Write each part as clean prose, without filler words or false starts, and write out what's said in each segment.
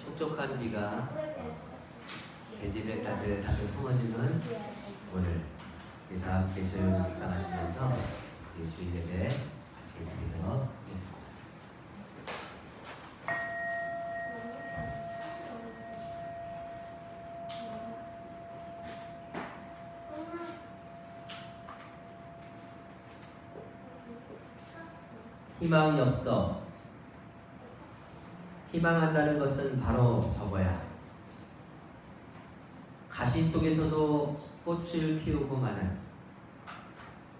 촉촉한 비가 대지를 따뜻하게 품어주는 오늘 다 함께 조용히 묵상하시면서 주일 예배 같이 드리도록 하겠습니다. 희망 엽서. 희망한다는 것은 바로 저거야. 가시 속에서도 꽃을 피우고 마는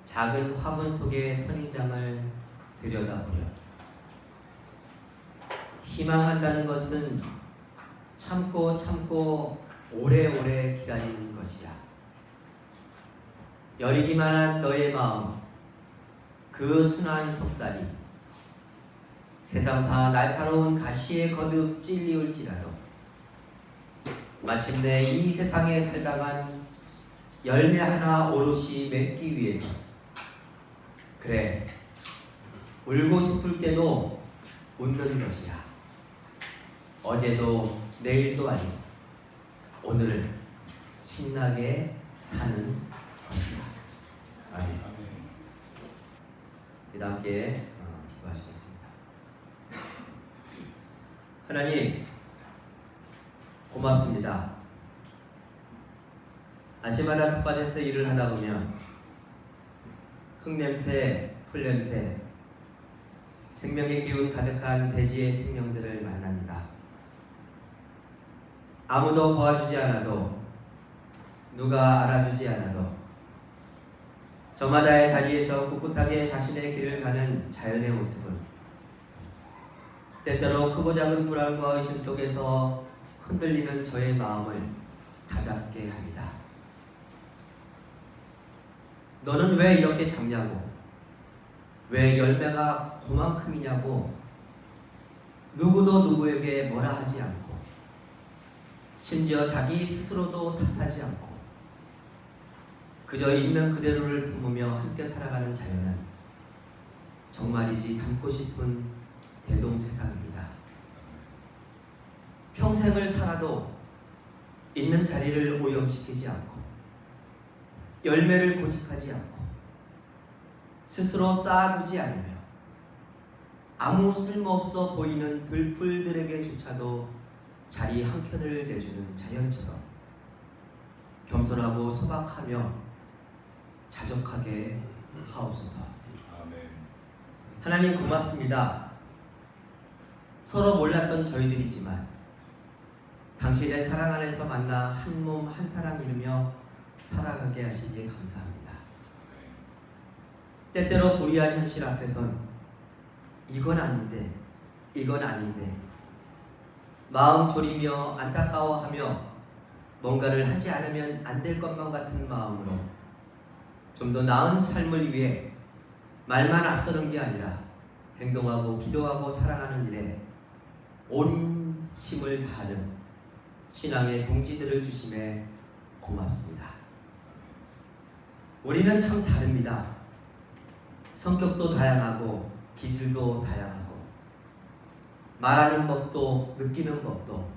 작은 화분 속의 선인장을 들여다보려. 희망한다는 것은 참고 오래오래 기다리는 것이야. 여리기만 한 너의 마음, 그 순한 속살이 세상사 날카로운 가시에 거듭 찔리울지라도 마침내 이 세상에 살다간 열매 하나 오롯이 맺기 위해서, 그래, 울고 싶을 때도 웃는 것이야. 어제도 내일도 아니고 오늘을 신나게 사는 것이야. 아멘. 함께 기도하시겠습니다. 하나님, 고맙습니다. 아침마다 텃밭에서 일을 하다 보면 흙냄새, 풀냄새, 생명의 기운 가득한 대지의 생명들을 만납니다. 아무도 도와주지 않아도, 누가 알아주지 않아도 저마다의 자리에서 꿋꿋하게 자신의 길을 가는 자연의 모습은 때때로 크고 작은 불안과 의심 속에서 흔들리는 저의 마음을 다잡게 합니다. 너는 왜 이렇게 작냐고, 왜 열매가 그만큼이냐고 누구도 누구에게 뭐라 하지 않고, 심지어 자기 스스로도 탓하지 않고 그저 있는 그대로를 품으며 함께 살아가는 자연은 정말이지 닮고 싶은 대동세상입니다. 평생을 살아도 있는 자리를 오염시키지 않고, 열매를 고집하지 않고, 스스로 쌓아두지 않으며 아무 쓸모없어 보이는 들풀들에게조차도 자리 한켠을 내주는 자연처럼 겸손하고 소박하며 자족하게 하옵소서. 아멘. 하나님 고맙습니다. 서로 몰랐던 저희들이지만 당신의 사랑 안에서 만나 한 몸 한 사랑 이루며 살아가게 하시기에 감사합니다. 때때로 불의한 현실 앞에선 이건 아닌데, 이건 아닌데 마음 졸이며 안타까워하며 뭔가를 하지 않으면 안 될 것만 같은 마음으로 좀 더 나은 삶을 위해 말만 앞서는 게 아니라 행동하고 기도하고 사랑하는 일에 온 힘을 다하는 신앙의 동지들을 주심에 고맙습니다. 우리는 참 다릅니다. 성격도 다양하고 기질도 다양하고 말하는 법도 느끼는 법도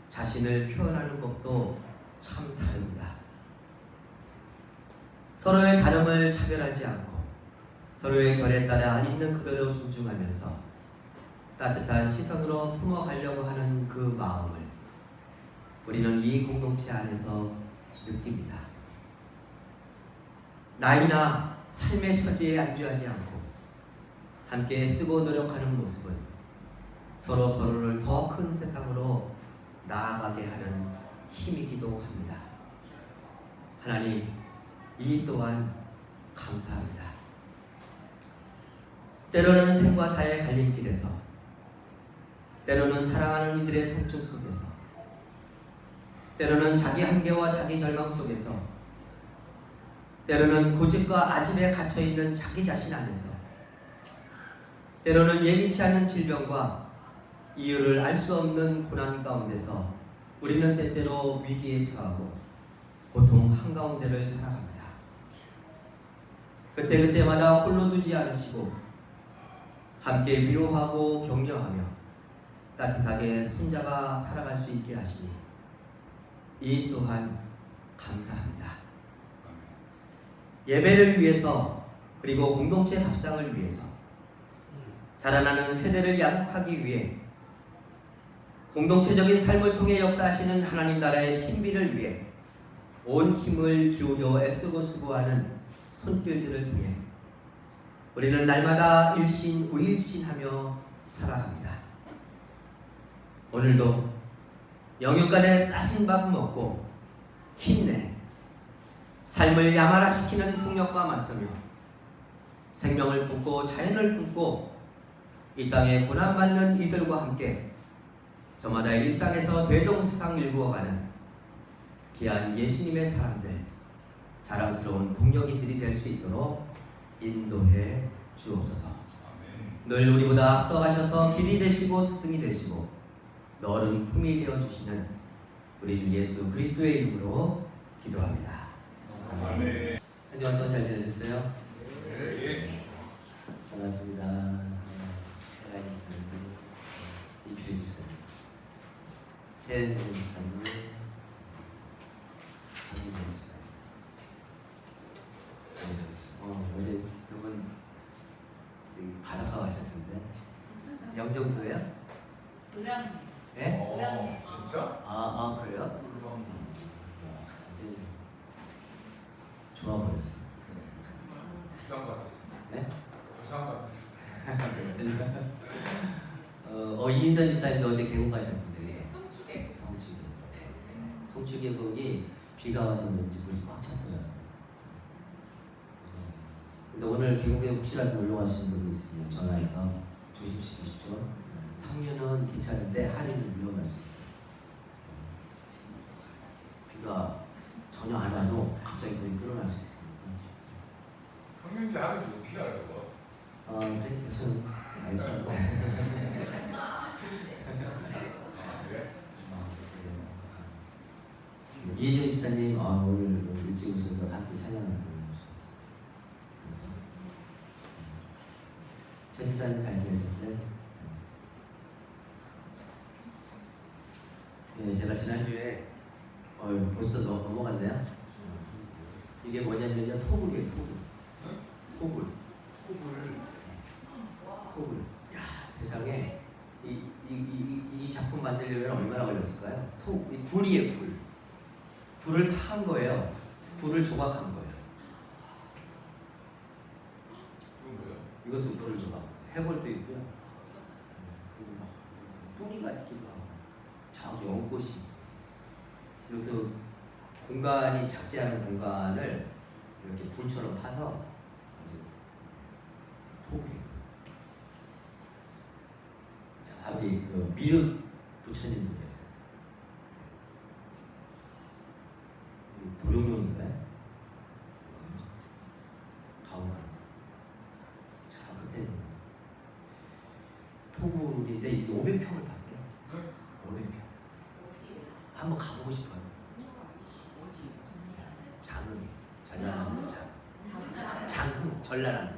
자신을 표현하는 법도 참 다릅니다. 서로의 다름을 차별하지 않고 서로의 결에 따라 있는 그대로 존중하면서 따뜻한 시선으로 품어가려고 하는 그 마음을 우리는 이 공동체 안에서 느낍니다. 나이나 삶의 처지에 안주하지 않고 함께 쓰고 노력하는 모습은 서로를 더 큰 세상으로 나아가게 하는 힘이기도 합니다. 하나님, 이 또한 감사합니다. 때로는 생과 사의 갈림길에서, 때로는 사랑하는 이들의 통증 속에서, 때로는 자기 한계와 자기 절망 속에서, 때로는 고집과 아집에 갇혀있는 자기 자신 안에서, 때로는 예기치 않은 질병과 이유를 알 수 없는 고난 가운데서 우리는 때때로 위기에 처하고 고통 한가운데를 살아갑니다. 그때마다 홀로 두지 않으시고 함께 위로하고 격려하며 따뜻하게 손잡아 살아갈 수 있게 하시니 이 또한 감사합니다. 예배를 위해서 그리고 공동체 밥상을 위해서 자라나는 세대를 양육하기 위해 공동체적인 삶을 통해 역사하시는 하나님 나라의 신비를 위해 온 힘을 기울여 애쓰고 수고하는 손길들을 통해 우리는 날마다 일신우일신하며 살아갑니다. 오늘도 영육간에 따순 밥 먹고 힘내 삶을 야마라시키는 폭력과 맞서며 생명을 품고 자연을 품고 이 땅에 고난받는 이들과 함께 저마다 일상에서 대동세상 일구어가는 귀한 예수님의 사람들, 자랑스러운 동력인들이 될 수 있도록 인도해 주옵소서. 늘 우리보다 앞서가셔서 길이 되시고 스승이 되시고 너른 품이 되어주시는 우리 주 예수 그리스도의 이름으로 기도합니다. 아멘. 한 주간 동안 잘 지내셨어요? 예. 반갑습니다. 세라이 지사님, 이필 지사님, 최은 지사님, 전민재 지사님. 어제 두 분 바닷가 가셨던데 영종도예요? 노량. 예? 진짜? 그래요? 완전히 좋아 보였어요. 부산 같았어. 네? 부산 같았어. 이인선 집사님도 어제 계곡 가셨는데 성추계. 성추계곡이 비가 와서 그런지 물이 꽉 찼더라고요. 근데 오늘 계곡에 혹시라도 놀러 가시는 분이 있으면 전화해서 조심시키십시오. 상류는 괜찮은데 하류는 위험할 수 있어요. 비가 전혀 안 와도 갑자기 물이 끌어날 수 있습니다. 평균지 하는지 어떻게 알아요, 그거? 대충 알죠. 그래? 이혜진 집사님 오늘 일찍 오셔서 함께 찬양을 보내주셨어요. 그래서 전 집사님 잘 지내셨어요? 네, 제가 지난주에 벌써 넘어갔네요. 이게 뭐냐면요, 토굴이에요, 토굴. 토굴. 야, 세상에 이 작품 만들려면 얼마나 걸렸을까요? 이 굴이에요, 굴. 굴을 파한 거예요. 굴을 조각한 거예요. 이건 뭐야? 이것도 굴을 조각. 해골도 있고요. 그리고 막 뿌리가 있기도 하고. 저기 연꽃이. 이것도 공간이 작지 않은 공간을 이렇게 굴처럼 파서 토굴이에요. 저기 그 미륵 부처님도 계세요. 도룡룡인가요? 가오가. 자, 그때 토굴인데 이게 500평을 봤대요. 500평. 한번 가보고 싶어요. 장흥, 전라남도 장흥, 전라남도.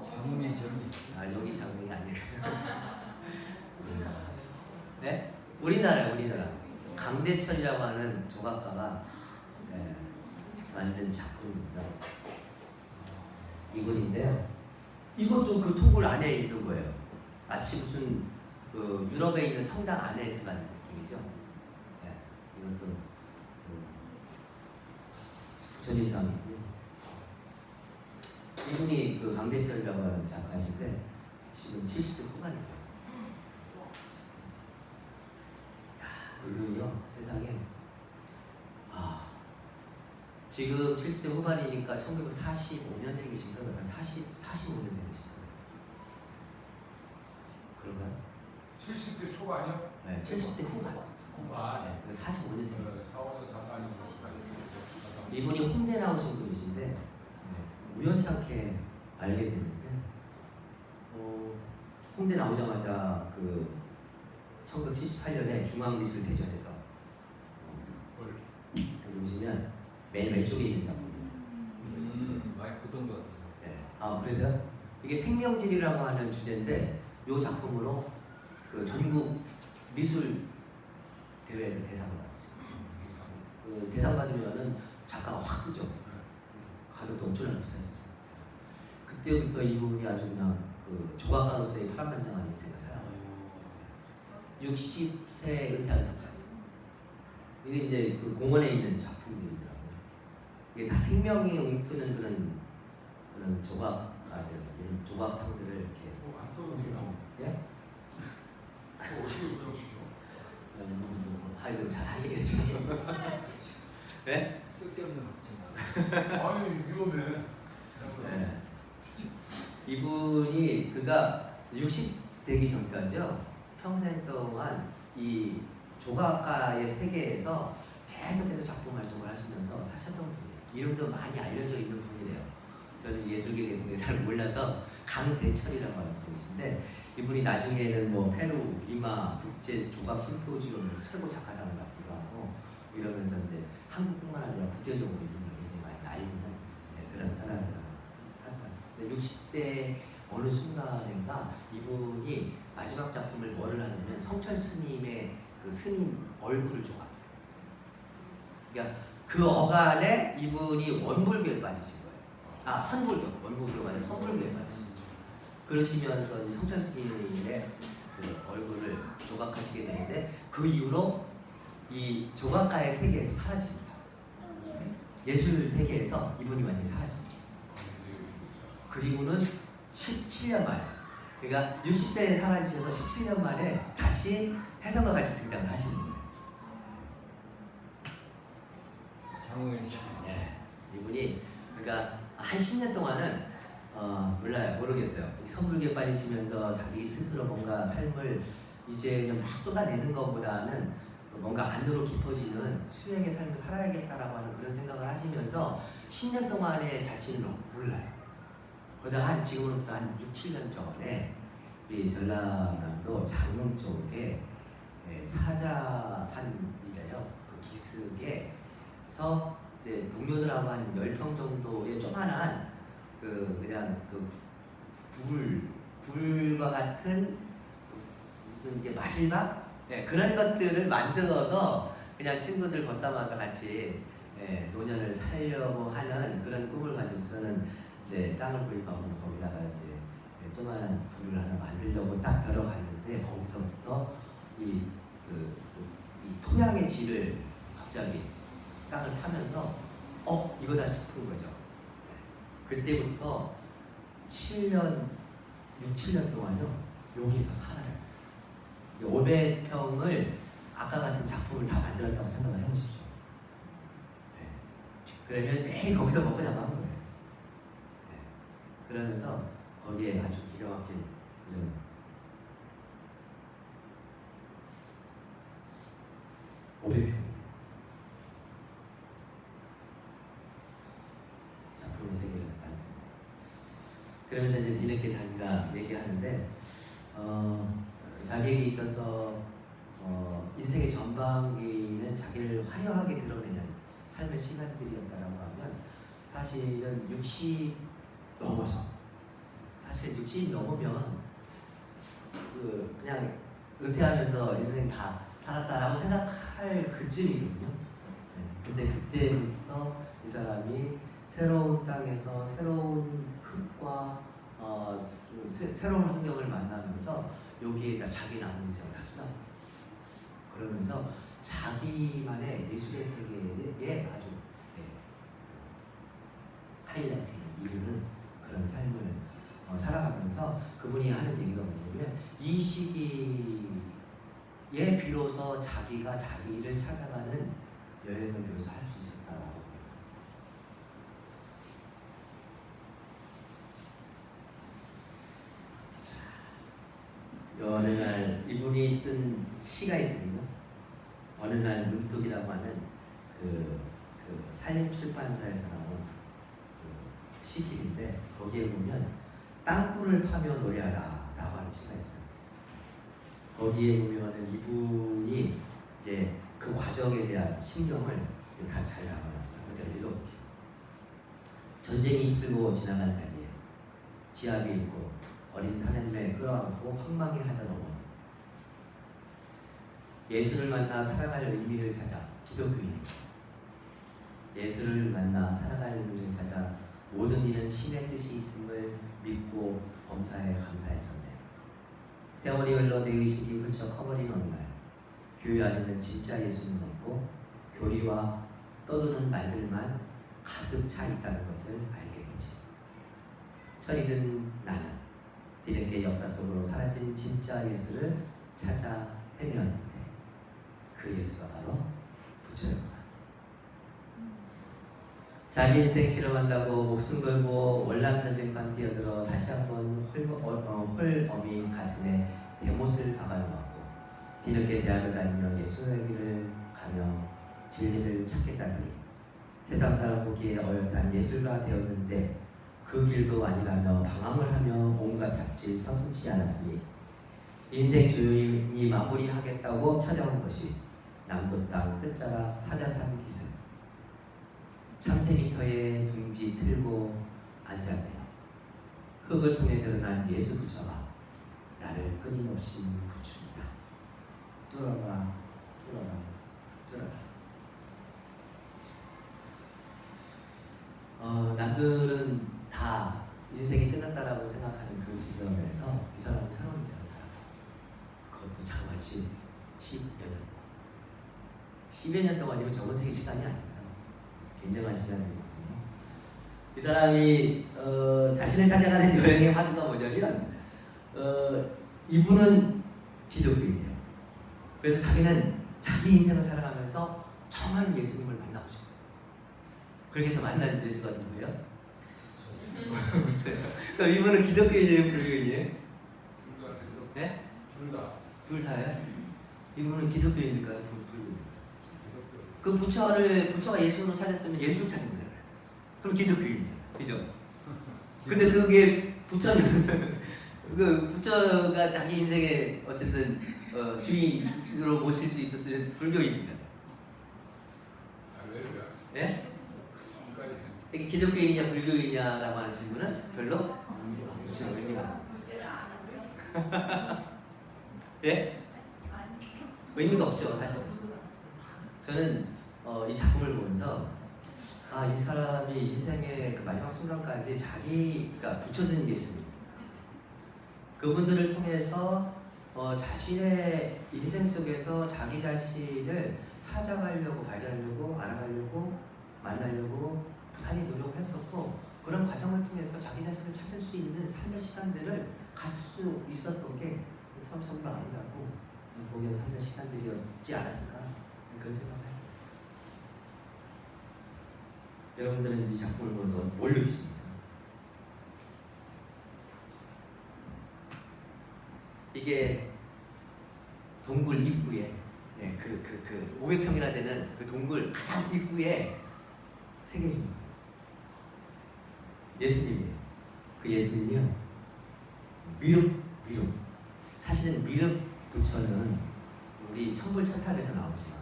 장흥의 전이. 여기 장흥이 아니고. 네? 우리나라. 강대철이라고 하는 조각가가 만든 작품입니다. 이분인데요. 이것도 그 토굴 안에 있는 거예요. 마치 무슨 그 유럽에 있는 성당 안에 들어가는 느낌이죠. 이것도 부처님상이고요. 이분이 그 강대철이라고 하는 작가신데 지금 70대 후반이에요. 이분이요, 세상에 지금 70대 후반이니까 1945년생이신가? 한 45년생이신가? 그런가요? 70대 초반이요? 네, 70대 후반. 후반. 45년생. 4월 4살 이분이 홍대 나오신 분이신데 우연찮게 알게 됐는데 홍대 나오자마자 그 1978년에 중앙미술대전에서 여기 보시면 맨 왼쪽에 있는 작품입니다. 많이 보던 것 같아요. 네. 그래서요? 이게 생명질이라고 하는 주제인데 이 작품으로 그 전국 미술 대회에서 대상을 받았어요. 그 대상 받으면은 작가가 확 뜨죠. 가격도 엄청나게 비싸졌어요. 그때부터 이분이 아주 그냥 그 조각가로서의 파란만장한 인생을 살아가요. 60세 은퇴하는 전까지. 이게 이제 그 공원에 있는 작품들이더라고요. 이게 다 생명이 움트는 그런 조각가들, 이런 조각상들을 이렇게. 안 떠오르세요? 예? 배우시죠? 이건 잘 하시겠죠. 네? 쓸데없는 걱정. 아니 위험해. 네. 이분이 그가 60 되기 전까지요 평생 동안 이 조각가의 세계에서 계속해서 작품 활동을 하시면서 사셨던 분이에요. 이름도 많이 알려져 있는 분이래요. 저는 예술계 같은 게 잘 몰라서 강대철이라고 하는 분이신데 이분이 나중에는 뭐 페루, 리마 국제 조각 심포지엄에서 최고 작가상을 받기도 하고 이러면서 이제 한국뿐만 아니라 국제적으로 이름이 굉장히 많이 알리는 그런 사람이라고. 60대 어느 순간인가 이분이 마지막 작품을 뭐를 하냐면 성철 스님의 그 스님 얼굴을 조각해요. 그러니까 그 어간에 이분이 원불교에 빠지신 거예요. 아 선불교, 원불교가 아니라 선불교에 빠지신 거예요. 그러시면서 이제 성철 스님의 그 얼굴을 조각하시게 되는데 그 이후로 이 조각가의 세계에서 사라집니다. 예술 세계에서 이분이 완전히 사라집니다. 그리고는 17년 만에, 그러니까 60세에 사라지셔서 17년 만에 다시 해성과 같이 등장을 하시는 거예요. 장우의 네, 이분이 그러니까 한 10년 동안은 몰라요, 모르겠어요. 선불교에 빠지시면서 자기 스스로 뭔가 삶을 이제는 막 쏟아내는 것보다는 뭔가 안으로 깊어지는 수행의 삶을 살아야겠다라고 하는 그런 생각을 하시면서 10년 동안의 자취는 몰라요. 그러다가 지금으로부터 한 6, 7년 전에 이 전라남도 장흥 쪽에 사자산이래요. 그 기슭에서 이제 동료들하고 한 10평 정도의 조그만한 그냥 굴과 같은 무슨 이게 마실밥? 그런 것들을 만들어서 그냥 친구들 벗삼아서 같이 노년을 살려고 하는 그런 꿈을 가지고서는 이제 땅을 구입하고 거기다가 이제 조그만한 굴을 하나 만들려고 딱 들어갔는데 거기서부터 이 토양의 질을 갑자기 땅을 파면서 이거다 싶은 거죠. 그때부터 7년, 6, 7년 동안요 여기서 살아요. 500평을 아까 같은 작품을 다 만들었다고 생각을 해보십시오. 그러면 매일 거기서 먹고 자고 거예요. 그러면서 거기에 아주 기가 막힌 이런 작품의 세계를 만듭니다. 그러면서 이제 뒤늦게 자기가 얘기하는데 자기에게 있어서 인생의 전반기는 자기를 화려하게 드러내는 삶의 시간들이었다라고 하면 사실은 60 넘어서 사실 60 넘으면 그냥 은퇴하면서 인생 다 살았다라고 생각할 그쯤이거든요. 근데 그때부터 이 사람이 새로운 땅에서 새로운 흙과 새로운 환경을 만나면서 여기에다 자기 남은 인생을 다 쏟아버렸어요. 그러면서 자기만의 예술의 세계에 아주 하이라이트를 이루는 그런 삶을 살아가면서 그분이 하는 얘기가 뭐냐면 이 시기에 비로소 자기가 자기를 찾아가는 여행을 비로소 할 수 있었다라고 어느 날 이분이 쓴 시가 있거든요. 어느 날 문득이라고 하는 그 산림출판사에서 나온 그 시집인데 거기에 보면 땅굴을 파며 노래하라 라고 하는 시가 있어요. 거기에 보면은 이분이 이제 그 과정에 대한 심경을 다 잘 나와놨어요. 제가 읽어볼게요. 전쟁이 휩쓸고 지나간 자리에 지압이 있고 어린 사nem매 끌어안고 황망히 하던 어머니, 예수를 만나 살아갈 의미를 찾아 기독교인입니다. 예수를 만나 살아갈 의미를 찾아 모든 일은 신의 뜻이 있음을 믿고 범사에 감사했었네요. 세월이 흘러 내 의식이 훌쩍 커버린 어느 날 교회 안에는 진짜 예수는 없고 교리와 떠도는 말들만 가득 차 있다는 것을 알게 되지. 철이 든 나는 뒤늦게 역사 속으로 사라진 진짜 예수를 찾아 헤매었는데 그 예수가 바로 부처였구나. 자기 인생 실험한다고 목숨 걸고 월남 전쟁판 뛰어들어 다시 한번 홀어미 가슴에 대못을 박아놓았고 뒤늦게 대학을 다니며 예수의 길을 가며 진리를 찾겠다더니 세상 사람 보기에 어엿한 예술가 되었는데 그 길도 아니라며 방황을 하며 온갖 잡질 서슴지 않았으니 인생 조용히 마무리하겠다고 찾아온 것이 남도 땅 끝자락 사자산 기슭 참새미터에 둥지 틀고 앉았네요. 흙을 통해 드러난 예수 부처가 나를 끊임없이 부춥니다. 뚫어라 뚫어라 뚫어라. 남들은 다 인생이 끝났다라고 생각하는 그 지점에서 이 사람은 새로운 인생을 살아가. 그것도 자그마치 10여 년 동안. 10여 년 동안이면 적은 세기 시간이 아닙니다. 굉장한 시간이거든요. 이 사람이 자신을 찾아가는 여행의 화두가 뭐냐면 이분은 기독교인이에요. 그래서 자기는 자기 인생을 살아가면서 정말 예수님을 만나고 싶어요. 그렇게 해서 만난 예수가 누구예요? 그럼 이분은 기독교인이에요, 불교인이에요? 네? 둘 다예요? 이분은 기독교인일까요, 불교인일까요? 그 부처가 예수로 찾았으면 예수를 찾은 거잖아요. 그럼 기독교인이잖아요, 그죠? 근데 그게 부처는 그 부처가 자기 인생의 어쨌든 주인으로 모실 수 있었으면 불교인이잖아요. 예? 이게 기독교인이냐 불교인이냐라고 하는 질문은 별로 그렇죠, 의미가 예? 의미가 없죠, 사실. 저는 이 작품을 보면서 이 사람이 인생의 그 마지막 순간까지 자기가 부처든 예수님 그분들을 통해서 자신의 인생 속에서 자기 자신을 찾아가려고 발견하려고 알아가려고 만나려고 부단히 노력했었고 그런 과정을 통해서 자기 자신을 찾을 수 있는 삶의 시간들을 가질 수 있었던 게 참 정말 아름답고 복연 삶의 시간들이었지 않았을까 그런 생각을 해요. 여러분들은 이 작품을 보면서 뭘 느끼십니까? 이게 동굴 입구에 그 500평이나 되는 그 동굴 가장 입구에 새겨진 거예요. 예수님이에요. 그 예수님이요. 미륵. 사실은 미륵 부처는 우리 천불천탑에도 나오지만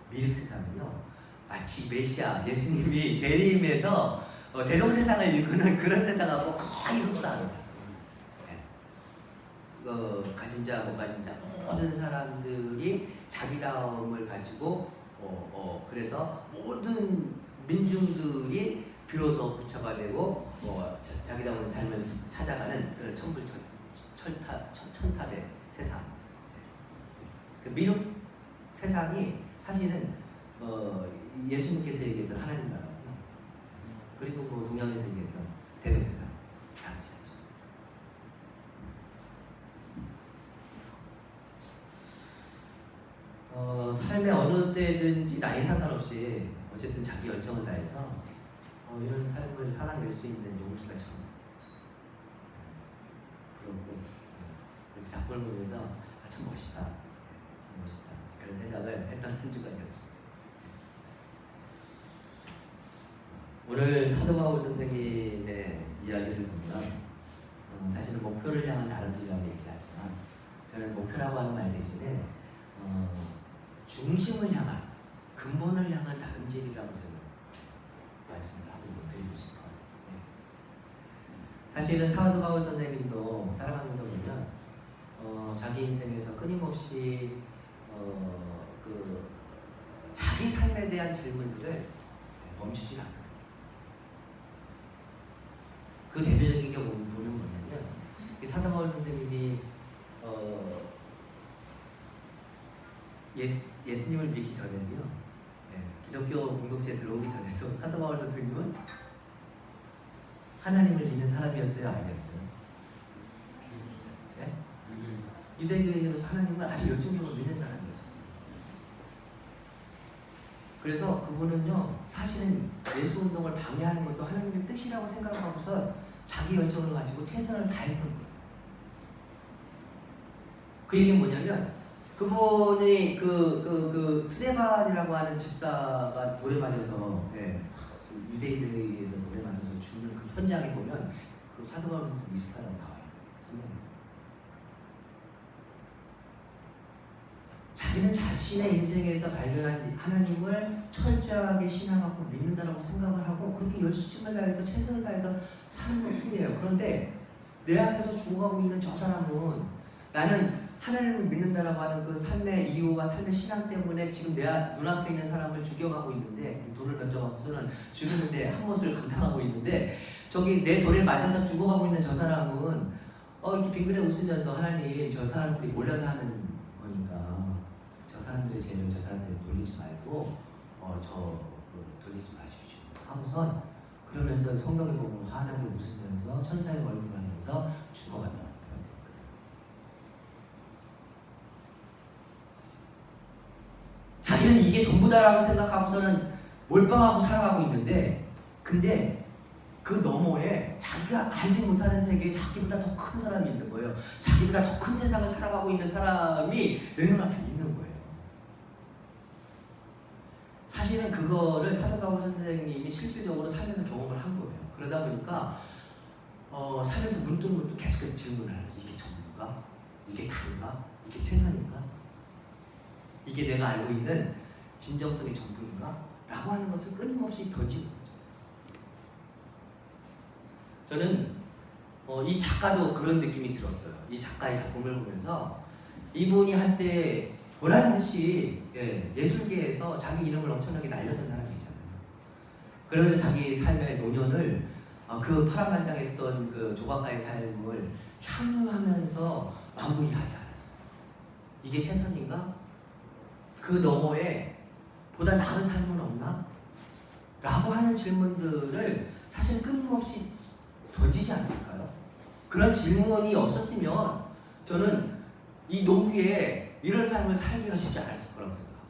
미륵 세상은요. 마치 메시아 예수님이 재림해서 대동세상을 일구는 그런 세상하고 거의 흡사합니다. 가진 자, 못 가진 자 모든 사람들이 자기다움을 가지고 그래서 모든 민중들이 비로소 부처가 되고 자기다운 삶을 찾아가는 그런 천탑의 세상. 그 미륵 세상이 사실은 예수님께서 얘기했던 하나님 나라고요. 그리고 동양에서 얘기했던 대동세상 당시였죠. 삶의 어느 때든지 나이 상관없이 어쨌든 자기 열정을 다해서 이런 삶을 살아낼 수 있는 용기가 참 부럽고 그래서 작품을 보면서 참 멋있다 그런 생각을 했던 한 주간이었습니다. 오늘 사도바울 선생님의 이야기를 보면 사실은 목표를 향한 다름질이라고 얘기하지만 저는 목표라고 하는 말 대신에 중심을 향한 근본을 향한 다름질이라고 저는 말씀을 하고 드리고 싶어요. 네. 사실은 사도바울 선생님도 살아가면서 보면 자기 인생에서 끊임없이 삶에 대한 질문들을 멈추지 않거든요. 그 대표적인 게 보면 뭐냐면 이 사도 바울 선생님이 예수님을 믿기 전에도요, 기독교 공동체에 들어오기 전에도 사도 바울 선생님은 하나님을 믿는 사람이었어요, 아니었어요? 네? 유대교인으로서 하나님을 아주 열정적으로 믿는 사람이었어요. 그래서 그분은요, 사실은 예수 운동을 방해하는 것도 하나님의 뜻이라고 생각하고서 자기 열정을 가지고 최선을 다했던 거예요. 그 얘기는 뭐냐면 그분이 그 스데반이라고 하는 집사가 돌에 맞아서 유대인들에 의해서 돌에 맞아서 죽는 그 현장에 보면 그 사도 바울 선생님이 있었다고 나와요. 성경에. 자기는 자신의 인생에서 발견한 하나님을 철저하게 신앙하고 믿는다라고 생각을 하고 그렇게 열심을 다해서 최선을 다해서 사는 건 뿐이에요. 그런데 내 앞에서 죽어가고 있는 저 사람은 나는 하나님을 믿는다라고 하는 그 삶의 이유와 삶의 신앙 때문에 지금 내 눈앞에 있는 사람을 죽여가고 있는데 돌을 던져가고서는 죽이는데 한 몫을 감당하고 있는데 저기 내 돌에 맞아서 죽어가고 있는 저 사람은 이렇게 빙그레 웃으면서 하나님 저 사람들이 몰려서 하는 거니까 저 사람들의 죄를 저 사람들이 돌리지 말고 돌리지 마십시오 하고선 그러면서 성경에 보면 환하게 웃으면서 천사의 얼굴을 하면서 죽어간다. 자기는 이게 전부다라고 생각하고서는 몰빵하고 살아가고 있는데 근데 그 너머에 자기가 알지 못하는 세계에 자기보다 더 큰 사람이 있는 거예요. 자기보다 더 큰 세상을 살아가고 있는 사람이 내 눈앞에 있는 거예요. 사실은 그거를 사도 바울 선생님이 실질적으로 살면서 경험을 한 거예요. 그러다 보니까 살면서 문득문득 계속해서 질문을 해요. 이게 전부인가? 이게 다인가? 이게 최선인가? 이게 내가 알고 있는 진정성의 전부인가? 라고 하는 것을 끊임없이 던지는 거죠. 저는 이 작가도 그런 느낌이 들었어요. 이 작가의 작품을 보면서 이분이 한때 보란듯이 예술계에서 자기 이름을 엄청나게 날렸던 사람이잖아요. 그러면서 자기 삶의 노년을 그 파란만장했던 그 조각가의 삶을 향유하면서 마무리하지 않았어요. 이게 최선인가? 그 너머에 보다 나은 삶은 없나? 라고 하는 질문들을 사실 끊임없이 던지지 않았을까요? 그런 질문이 없었으면 저는 이 노후에 이런 삶을 살기가 쉽지 않았을 거라고 생각합니다.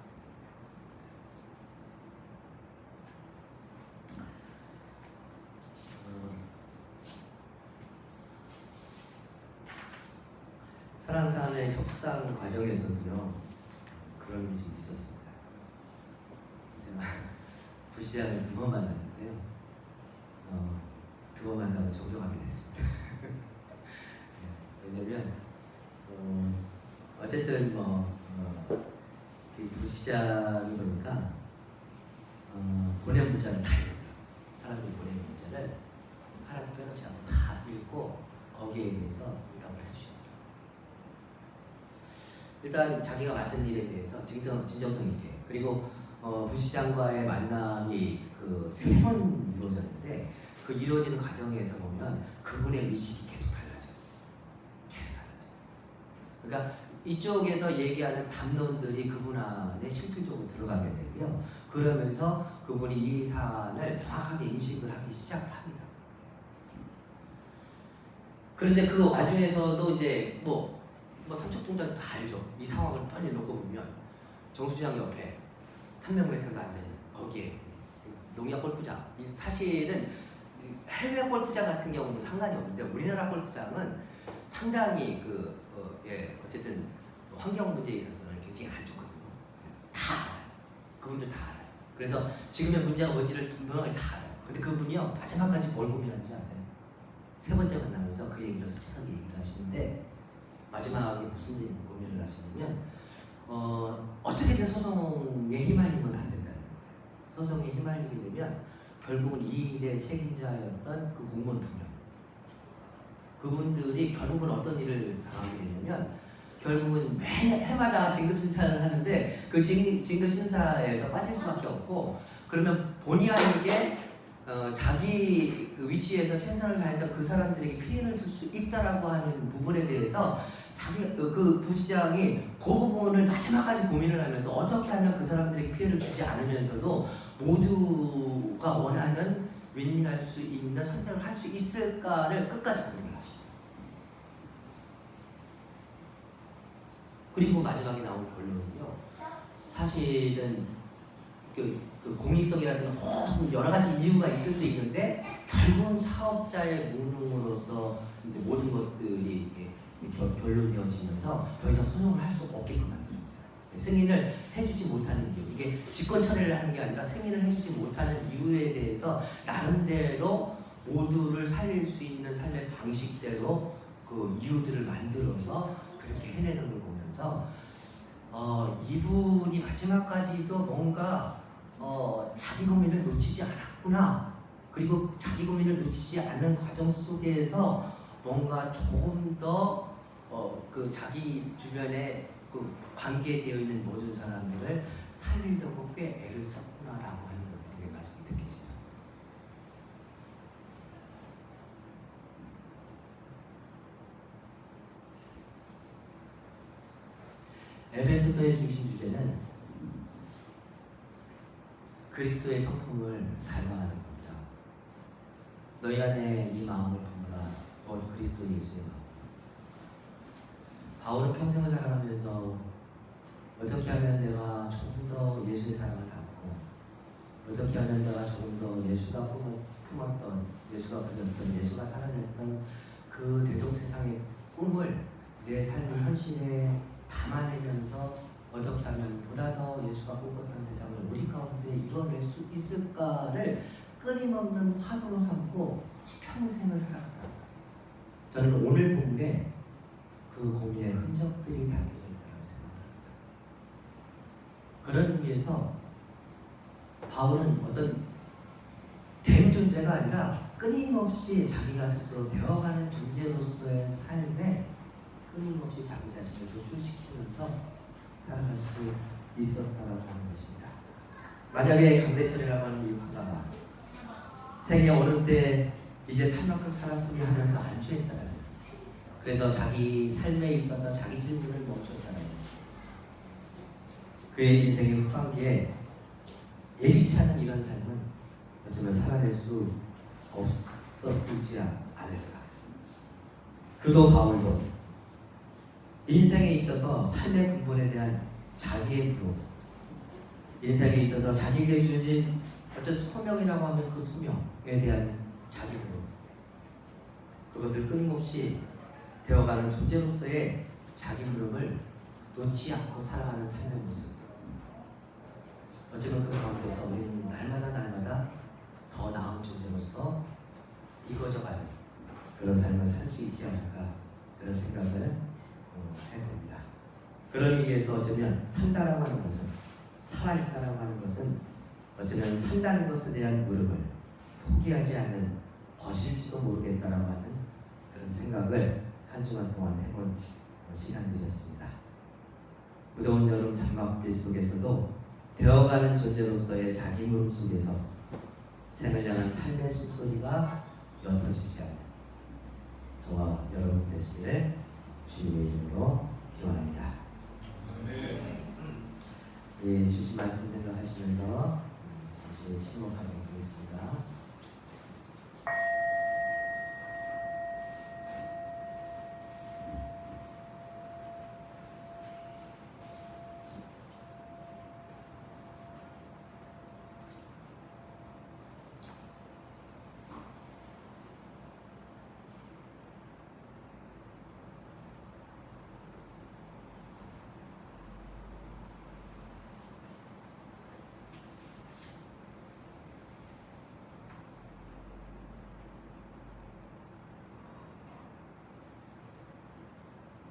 사랑사안의 협상 과정에서도요 그런 일이 좀 있었습니다. 제가 부시장을 2번 만났는데요. 2번 만나고 존경하게 됐습니다. 왜냐면 어쨌든 부시장이 보니까 보낸 문자를 다 읽어요. 사람들이 보낸 문자를 하나도 빼놓지 않고 다 읽고 거기에 대해서 응답을 해주시더라고요. 일단 자기가 맡은 일에 대해서 진정성 있게 그리고 부시장과의 만남이 그 3번 이루어졌는데 그 이루어지는 과정에서 보면 그분의 의식이 계속 달라져요. 계속 달라져요. 그러니까 이쪽에서 얘기하는 담론들이 그분 안에 실질적으로 들어가게 되고요. 그러면서 그분이 이 사안을 정확하게 인식을 하기 시작을 합니다. 그런데 그 와중에서도 이제 삼척동작도 다 알죠. 이 상황을 뻔히 놓고 보면 정수장 옆에 300m가 안 되는 거기에 농약 골프장. 사실은 해외 골프장 같은 경우는 상관이 없는데 우리나라 골프장은 상당히 어쨌든 환경 문제에 있어서는 굉장히 안 좋거든요. 다 알아요. 그분들 다 알아요. 그래서 지금의 문제가 뭔지를 분명하게 다 알아요. 근데 그분이요 마지막까지 뭘 고민하는지 아세요? 3번째 만나면서 그 얘기를 솔직하게 얘기를 하시는데 마지막에 무슨 고민을 하시냐면 어떻게든 소송에 휘말리면 안 된다는 거예요. 소송에 휘말리게 되면 결국은 이 일의 책임자였던 그 공무원 2명 그분들이 결국은 어떤 일을 당하게 되냐면 결국은 매 해마다 진급 심사를 하는데 그 진급 심사에서 빠질 수밖에 없고 그러면 본의 아니게 자기 그 위치에서 최선을 다했던 그 사람들에게 피해를 줄 수 있다라고 하는 부분에 대해서 자기 그 부시장이 그 부분을 마지막까지 고민을 하면서 어떻게 하면 그 사람들에게 피해를 주지 않으면서도 모두가 원하는 윈윈할 수 있는 선택을 할 수 있을까를 끝까지 고민을 하시죠. 그리고 마지막에 나온 결론은요. 사실은 그 공익성이라든가 여러 가지 이유가 있을 수 있는데 결국은 사업자의 무능으로서 모든 것들이 결론되어지면서 더 이상 소송을 할 수 없게끔 만들었어요. 승인을 해주지 못하는 이유, 이게 직권 처리를 하는 게 아니라 승인을 해주지 못하는 이유에 대해서 나름대로 모두를 살릴 수 있는 삶의 방식대로 그 이유들을 만들어서 그렇게 해내는 걸 보면서 이분이 마지막까지도 뭔가 자기 고민을 놓치지 않았구나. 그리고 자기 고민을 놓치지 않는 과정 속에서 뭔가 조금 더 그 자기 주변에 그 관계되어 있는 모든 사람들을 살리려고 꽤 애를 썼구나라고 하는 것들이 마지막에 느껴지죠. 에베소서의 중심 주제는 그리스도의 성품을 닮아가는 겁니다. 너희 안에 이 마음을 품으라. 곧 그리스도 예수의 마음. 바울은 평생을 살아가면서 어떻게 하면 내가 조금 더 예수의 사랑을 담고 어떻게 하면 내가 조금 더 예수가 품었던 예수가 그렸던 예수가 살아냈던 그 대동세상의 꿈을 내 삶의 현실에 담아내면서 어떻게 하면 보다 더 예수가 꿈꿨던 세상을 우리 가운데 이뤄낼 수 있을까를 끊임없는 화두로 삼고 평생을 살아갔다. 저는 오늘 본문에 그 고민의 흔적들이 담겨져 있다고 생각합니다. 그런 의미에서 바울은 어떤 대존재가 아니라 끊임없이 자기가 스스로 되어가는 존재로서의 삶에 끊임없이 자기 자신을 노출시키면서 살아갈 수 있었다라고 하는 것입니다. 만약에 강대철이라고 하는 이 화가가 생애 어느 때 이제 살 만큼 살았으니 하면서 안주했다라는, 그래서 자기 삶에 있어서 자기 질문을 멈췄다라는, 그의 인생의 후반기에 예기치 않은 이런 삶은 어쩌면 살아낼 수 없었을지 않을까. 그도 바울도 인생에 있어서 삶의 근본에 대한 자기의 부름, 인생에 있어서 자기에게 주어진 어떤 소명이라고 하면 그 소명에 대한 자기 부름, 그것을 끊임없이 되어가는 존재로서의 자기 부름을 놓지 않고 살아가는 삶의 모습, 어쩌면 그 가운데서 우리는 날마다 더 나은 존재로서 이거져가는 그런 삶을 살 수 있지 않을까, 그런 생각을 해봅니다. 그런 의미에서 어쩌면 산다라고 하는 것은, 살아있다라고 하는 것은 어쩌면 산다는 것에 대한 물음을 포기하지 않는 것일지도 모르겠다라고 하는 그런 생각을 한 주간 동안 해본 시간들이었습니다. 무더운 여름 장맛빛 속에서도 되어가는 존재로서의 자기 물음 속에서 생을 향한 삶의 숨소리가 옅어지지 않는 저와 여러분 되시기를 주님의 이름으로 기원합니다. 주신 말씀 생각하시면서 잠시 침묵하도록 하겠습니다.